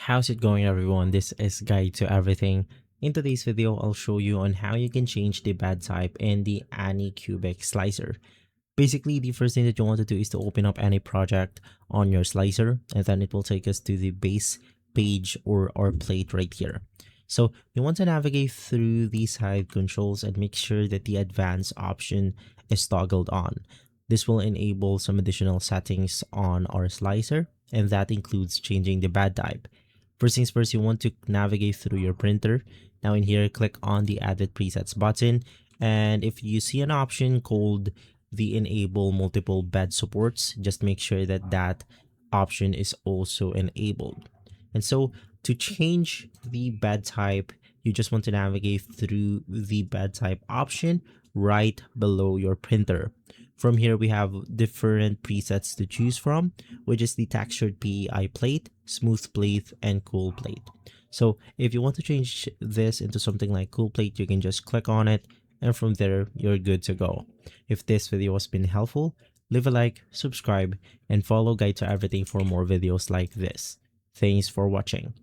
How's it going, everyone? This is Guide to Everything. In today's video, I'll show you on how you can change the bed type in the Anycubic Slicer. Basically, the first thing that you want to do is to open up any project on your slicer, and then it will take us to the base page or our plate right here. So you want to navigate through these side controls and make sure that the advanced option is toggled on. This will enable some additional settings on our slicer, and that includes changing the bed type. First things first, you want to navigate through your printer. Now in here, click on the Edit Presets button, and if you see an option called the Enable Multiple Bed Supports, just make sure that that option is also enabled. And so to change the bed type, you just want to navigate through the bed type option right below your printer. From here, we have different presets to choose from, which is the textured PEI plate, smooth plate, and cool plate. So if you want to change this into something like cool plate, you can just click on it, and from there, you're good to go. If this video has been helpful, leave a like, subscribe, and follow Guide to Everything for more videos like this. Thanks for watching.